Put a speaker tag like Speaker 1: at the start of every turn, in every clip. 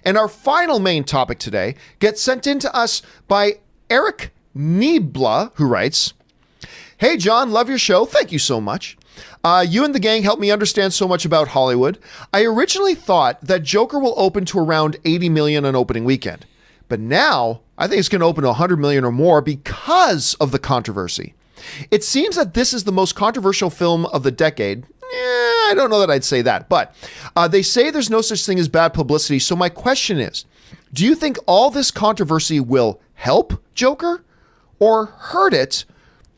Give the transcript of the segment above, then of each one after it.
Speaker 1: And our final main topic today gets sent in to us by Erick Niebla, who writes, "Hey, John, love your show. Thank you so much. You and the gang helped me understand so much about Hollywood. I originally thought that Joker will open to around 80 million on opening weekend. But now I think it's going to open to 100 million or more because of the controversy. It seems that this is the most controversial film of the decade. I don't know that I'd say that, but they say there's no such thing as bad publicity. So my question is, do you think all this controversy will help Joker or hurt it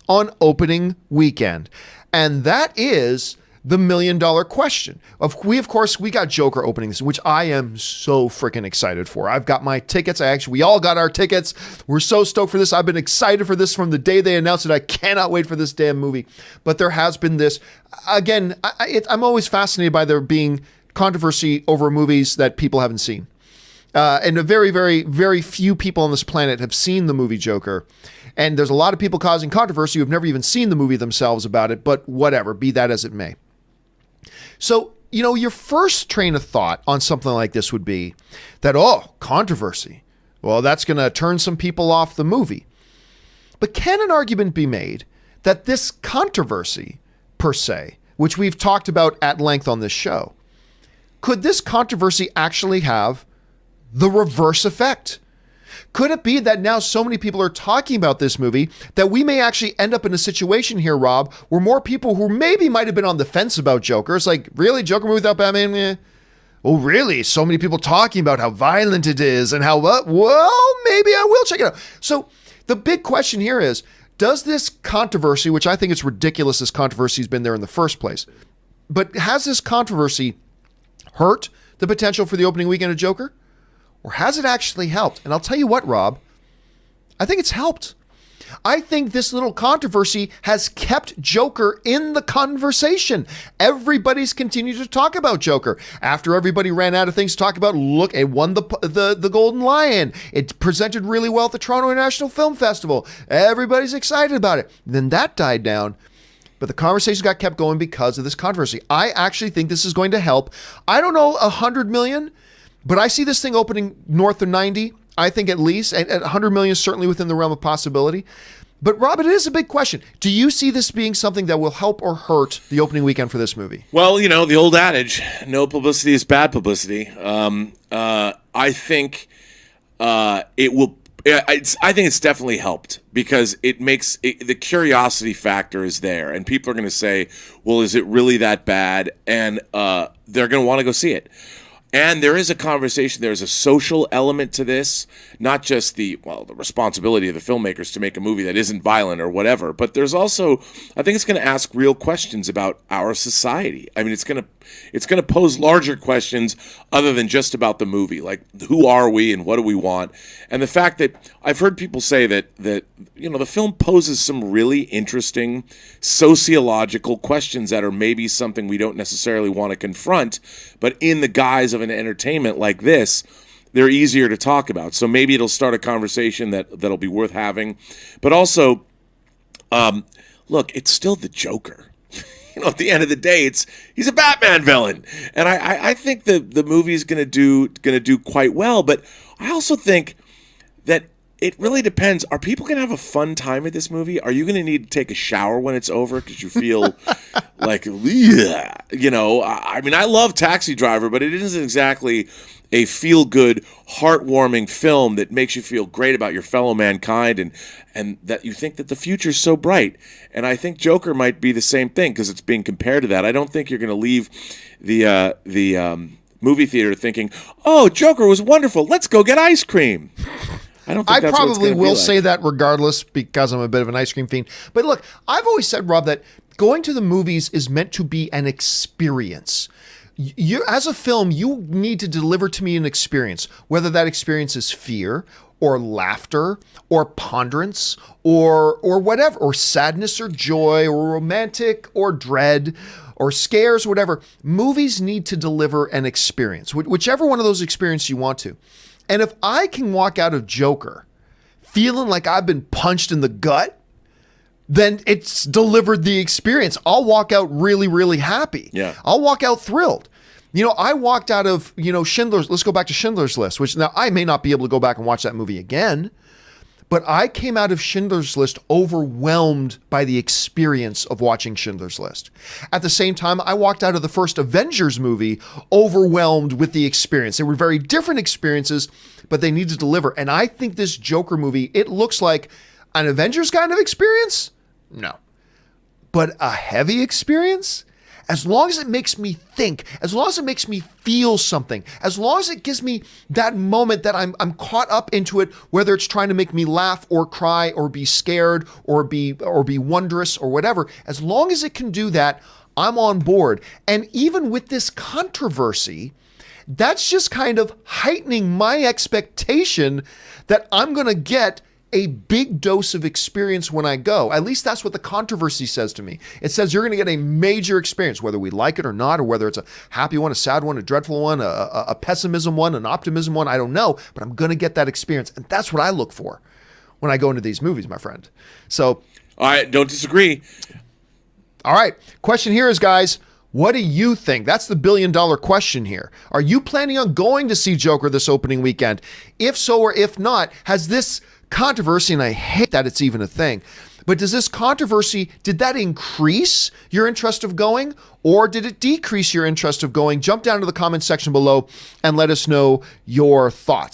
Speaker 1: on opening weekend?" And that is the $1 million question. Of course, we got Joker openings, which I am so freaking excited for. I've got my tickets. We all got our tickets. We're so stoked for this. I've been excited for this from the day they announced it. I cannot wait for this damn movie. But there has been this, again, I'm always fascinated by there being controversy over movies that people haven't seen. And a very, very, very few people on this planet have seen the movie Joker. And there's a lot of people causing controversy who've never even seen the movie themselves about it, but whatever, be that as it may. So, your first train of thought on something like this would be that, controversy. Well, that's going to turn some people off the movie. But can an argument be made that this controversy, per se, which we've talked about at length on this show, could this controversy actually have the reverse effect? Could it be that now so many people are talking about this movie that we may actually end up in a situation here, Rob, where more people who maybe might have been on the fence about Joker, it's like, really, Joker movie without Batman? Eh. Oh, really? So many people talking about how violent it is and how, well, maybe I will check it out. So the big question here is, does this controversy, which I think it's ridiculous this controversy has been there in the first place, but has this controversy hurt the potential for the opening weekend of Joker? Or has it actually helped? And I'll tell you what, Rob, I think it's helped. I think this little controversy has kept Joker in the conversation. Everybody's continued to talk about Joker. After everybody ran out of things to talk about, look, it won the Golden Lion. It presented really well at the Toronto International Film Festival. Everybody's excited about it. Then that died down. But the conversation got kept going because of this controversy. I actually think this is going to help. I don't know, 100 million, but I see this thing opening north of 90, I think at least. At 100 million is certainly within the realm of possibility. But Rob, it is a big question. Do you see this being something that will help or hurt the opening weekend for this movie?
Speaker 2: Well, the old adage, no publicity is bad publicity. I think it will. I think it's definitely helped because it makes the curiosity factor is there, and people are going to say, "Well, is it really that bad?" And they're going to want to go see it. And there is a conversation, there's a social element to this, not just the responsibility of the filmmakers to make a movie that isn't violent or whatever, but there's also, I think it's going to ask real questions about our society. I mean, it's going to pose larger questions other than just about the movie, like who are we and what do we want? And the fact that I've heard people say that the film poses some really interesting sociological questions that are maybe something we don't necessarily want to confront, but in the guise of an entertainment like this, they're easier to talk about. So maybe it'll start a conversation that'll be worth having. But also, look, it's still the Joker. At the end of the day, he's a Batman villain, and I think the movie is gonna do quite well. But I also think that it really depends. Are people going to have a fun time at this movie? Are you going to need to take a shower when it's over because you feel like, I mean, I love Taxi Driver, but it isn't exactly a feel-good, heartwarming film that makes you feel great about your fellow mankind and that you think that the future's so bright. And I think Joker might be the same thing because it's being compared to that. I don't think you're going to leave the movie theater thinking, "Oh, Joker was wonderful. Let's go get ice cream." I don't think that's
Speaker 1: probably will
Speaker 2: like.
Speaker 1: say that regardless because I'm a bit of an ice cream fiend. But look, I've always said, Rob, that going to the movies is meant to be an experience. As a film, you need to deliver to me an experience, whether that experience is fear or laughter or ponderance or whatever, or sadness or joy or romantic or dread or scares, whatever. Movies need to deliver an experience, whichever one of those experiences you want to. And if I can walk out of Joker feeling like I've been punched in the gut, then it's delivered the experience. I'll walk out really, really happy.
Speaker 2: Yeah.
Speaker 1: I'll walk out thrilled. You know, I walked out of, Schindler's, let's go back to Schindler's List, which now I may not be able to go back and watch that movie again, but I came out of Schindler's List overwhelmed by the experience of watching Schindler's List. At the same time, I walked out of the first Avengers movie overwhelmed with the experience. They were very different experiences, but they need to deliver. And I think this Joker movie, it looks like an Avengers kind of experience? No. But a heavy experience? As long as it makes me think, as long as it makes me feel something, as long as it gives me that moment that I'm caught up into it, whether it's trying to make me laugh or cry or be scared or be wondrous or whatever, as long as it can do that, I'm on board. And even with this controversy, that's just kind of heightening my expectation that I'm going to get a big dose of experience when I go. At least that's what the controversy says to me. It says you're going to get a major experience, whether we like it or not, or whether it's a happy one, a sad one, a dreadful one, a pessimism one, an optimism one. I don't know, but I'm going to get that experience. And that's what I look for when I go into these movies, my friend. So,
Speaker 2: I don't disagree.
Speaker 1: All right. Question here is, guys, what do you think? That's the $1 billion question here. Are you planning on going to see Joker this opening weekend? If so, or if not, has this controversy, and I hate that it's even a thing, but does this controversy, did that increase your interest of going, or did it decrease your interest of going? Jump down to the comment section below and let us know your thoughts.